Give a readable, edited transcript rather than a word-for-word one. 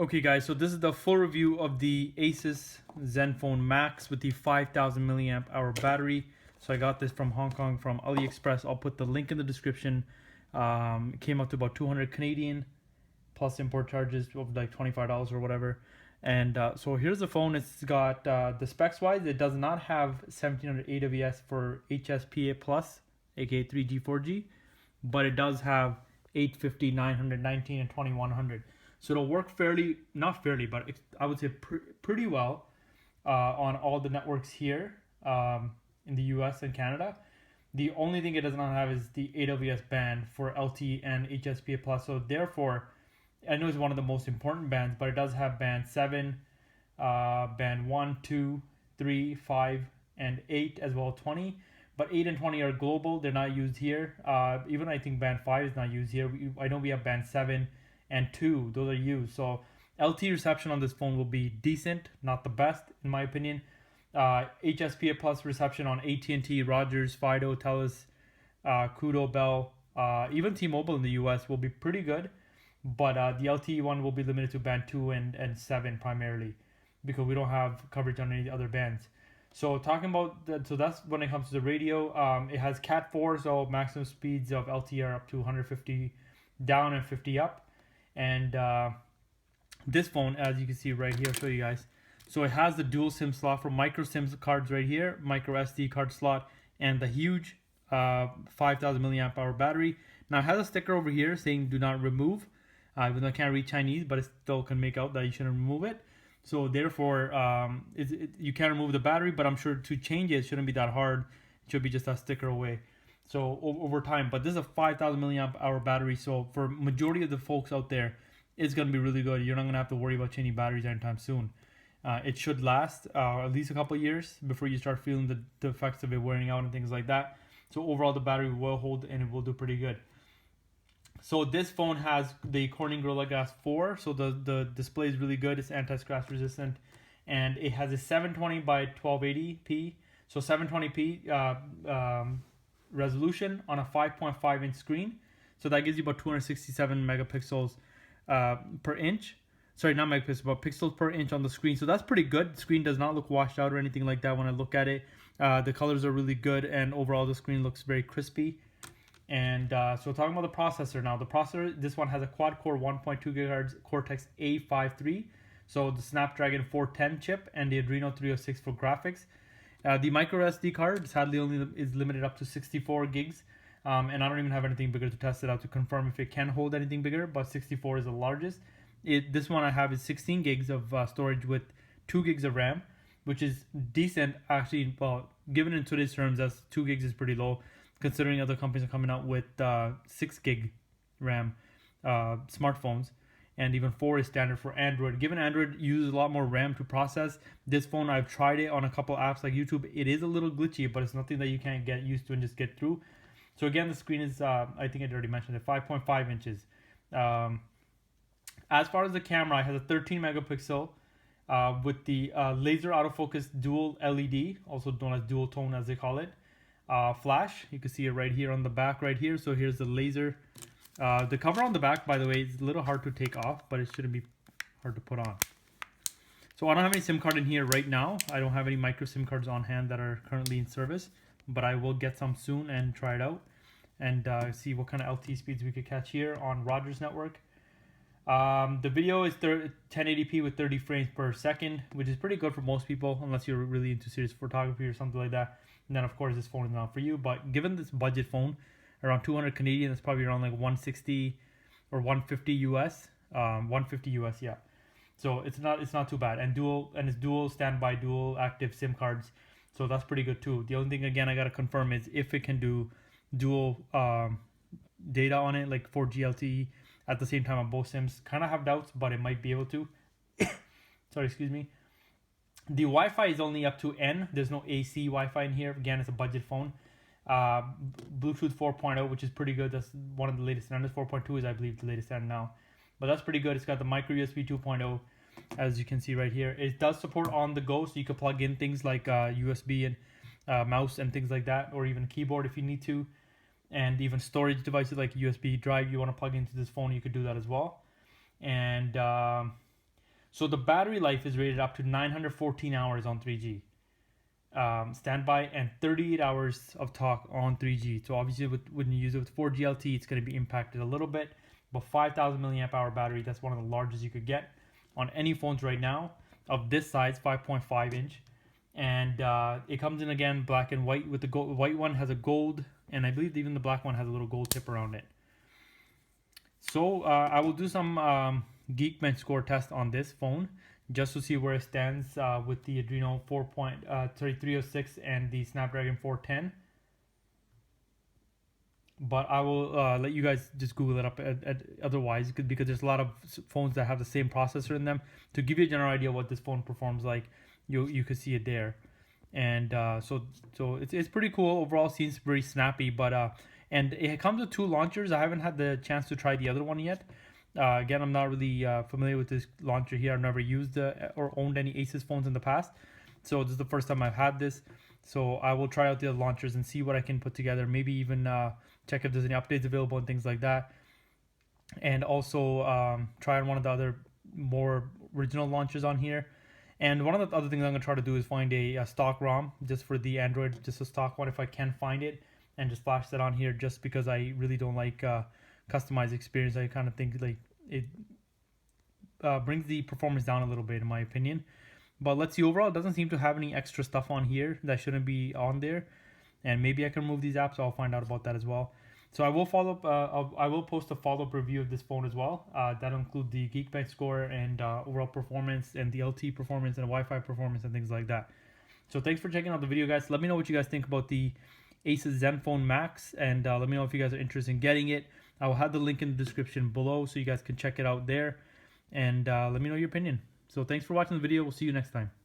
Okay guys, so this is the full review of the Asus Zenfone Max with the 5000 milliamp hour battery. So I got this from Hong Kong from AliExpress. I'll put the link in the description. It came out to about 200 Canadian plus import charges of like $25 or whatever. And so here's the phone. It's got the specs wise, it does not have 1700 AWS for HSPA plus, aka 3G 4G, but it does have 850, 919, and 2100. So it'll work fairly, not fairly, but I would say pretty well on all the networks here in the US and Canada. The only thing it does not have is the AWS band for LTE and HSPA plus. So therefore, I know it's one of the most important bands, but it does have band 7, band 1, 2, 3, 5, and 8, as well as 20. But 8 and 20 are global. They're not used here. Even I think band 5 is not used here. I know we have band 7 and 2. Those are used. So LTE reception on this phone will be decent, not the best in my opinion. HSPA plus reception on AT&T, Rogers, Fido, Telus, Kudo, Bell, even T-Mobile in the US will be pretty good. But the LTE one will be limited to band 2 and 7 primarily, because we don't have coverage on any other bands. So talking about that, so that's when it comes to the radio. It has Cat 4, so maximum speeds of LTE are up to 150 down and 50 up. And this phone, as you can see right here, I'll show you guys. So it has the dual SIM slot for micro SIM cards right here, micro SD card slot, and the huge 5000 milliamp hour battery. Now it has a sticker over here saying do not remove. Even though I can't read Chinese, but it still can make out that you shouldn't remove it. So therefore, you can remove the battery, but I'm sure to change it shouldn't be that hard. It should be just a sticker away. So over time, but this is a 5000 milliamp hour battery. So for majority of the folks out there, it's gonna be really good. You're not gonna have to worry about changing batteries anytime soon. It should last at least a couple of years before you start feeling the effects of it wearing out and things like that. So overall, the battery will hold and it will do pretty good. So this phone has the Corning Gorilla Glass 4, so the display is really good. It's anti-scratch resistant, and it has a 720 by 1280p, so 720p resolution on a 5.5 inch screen. So that gives you about 267 megapixels per inch. Sorry, not megapixels, but pixels per inch on the screen. So that's pretty good. The screen does not look washed out or anything like that when I look at it. The colors are really good, and overall the screen looks very crispy. And so talking about the processor now, the processor, this one has a quad-core 1.2 GHz Cortex A53, so the Snapdragon 410 chip, and the Adreno 306 for graphics. The micro SD card sadly only is limited up to 64 gigs, and I don't even have anything bigger to test it out to confirm if it can hold anything bigger, but 64 is the largest. This one I have is 16 gigs of storage with 2 gigs of RAM, which is decent actually. Well, given in today's terms, that's 2 gigs is pretty low, considering other companies are coming out with 6 gig RAM smartphones, and even 4 is standard for Android. Given Android uses a lot more RAM to process, this phone, I've tried it on a couple apps like YouTube. It is a little glitchy, but it's nothing that you can't get used to and just get through. So again, the screen is, I think I already mentioned it, 5.5 inches. As far as the camera, it has a 13 megapixel with the laser autofocus dual LED, also known as dual tone as they call it. Flash, you can see it right here on the back right here. So here's the laser. The cover on the back, by the way, is a little hard to take off, but it shouldn't be hard to put on. So I don't have any SIM card in here right now. I don't have any micro SIM cards on hand that are currently in service, but I will get some soon and try it out and see what kind of LTE speeds we could catch here on Rogers network. The video is 1080p with 30 frames per second, which is pretty good for most people, unless you're really into serious photography or something like that. And then of course this phone is not for you, but given this budget phone, around 200 Canadian, that's probably around like 160 or 150 US, 150 US, yeah. So it's not too bad, and it's dual standby, dual active SIM cards, so that's pretty good too. The only thing again I gotta confirm is if it can do dual data on it, like 4G LTE at the same time on both SIMs. Kind of have doubts, but it might be able to. Sorry, excuse me. The Wi-Fi is only up to N. There's no AC Wi-Fi in here. Again, it's a budget phone. Bluetooth 4.0, which is pretty good. That's one of the latest standards. 4.2 is, I believe, the latest standard now. But that's pretty good. It's got the micro USB 2.0, as you can see right here. It does support on the go, so you can plug in things like USB and mouse and things like that, or even keyboard if you need to. And even storage devices like USB drive you want to plug into this phone, you could do that as well. And So the battery life is rated up to 914 hours on 3G standby, and 38 hours of talk on 3G. So obviously when you use it with 4G LTE, it's going to be impacted a little bit. But 5,000 milliamp hour battery, that's one of the largest you could get on any phones right now of this size, 5.5 inch. And it comes in again black and white. With the white one has a gold, and I believe even the black one has a little gold tip around it. So I will do some Geekbench score test on this phone just to see where it stands with the Adreno 306 and the Snapdragon 410. But I will let you guys just Google it up otherwise, because there's a lot of phones that have the same processor in them. To give you a general idea what this phone performs like, you could see it there. And so it's pretty cool overall. Seems very snappy, but and it comes with 2 launchers. I haven't had the chance to try the other one yet. Again, I'm not really familiar with this launcher here. I've never used or owned any Asus phones in the past, so this is the first time I've had this. So I will try out the other launchers and see what I can put together. Maybe even check if there's any updates available and things like that. And also try on one of the other more original launchers on here. And one of the other things I'm going to try to do is find a stock ROM just for the Android, just a stock one if I can find it, and just flash that on here, just because I really don't like customized experience. I kind of think like it brings the performance down a little bit in my opinion. But let's see, overall it doesn't seem to have any extra stuff on here that shouldn't be on there. And maybe I can remove these apps, so I'll find out about that as well. So I will follow up. I will post a follow-up review of this phone as well. That'll include the Geekbench score and overall performance and the LTE performance and Wi-Fi performance and things like that. So thanks for checking out the video, guys. Let me know what you guys think about the Asus Zenfone Max, and let me know if you guys are interested in getting it. I will have the link in the description below so you guys can check it out there, and let me know your opinion. So thanks for watching the video. We'll see you next time.